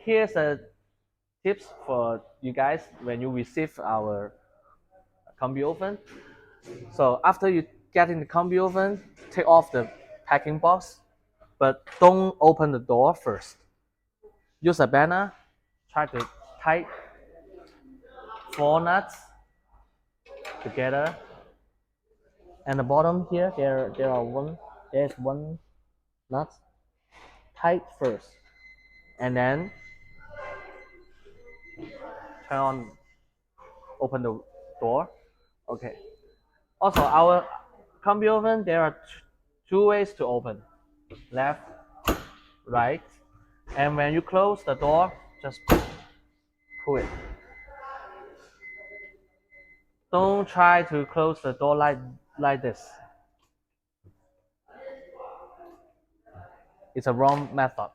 here's a tips for you guys when you receive our combi oven. So after you get in the combi oven, take off the packing box, but don't open the door first. Use a banner, try to tie 4 nuts together. And the bottom here, there's one nut. Tight first, and then turn on, open the door. Okay. Also, our combi oven, there are two ways to open: left, right. And when you close the door, just pull it. Don't try to close the door like this. It's a wrong method.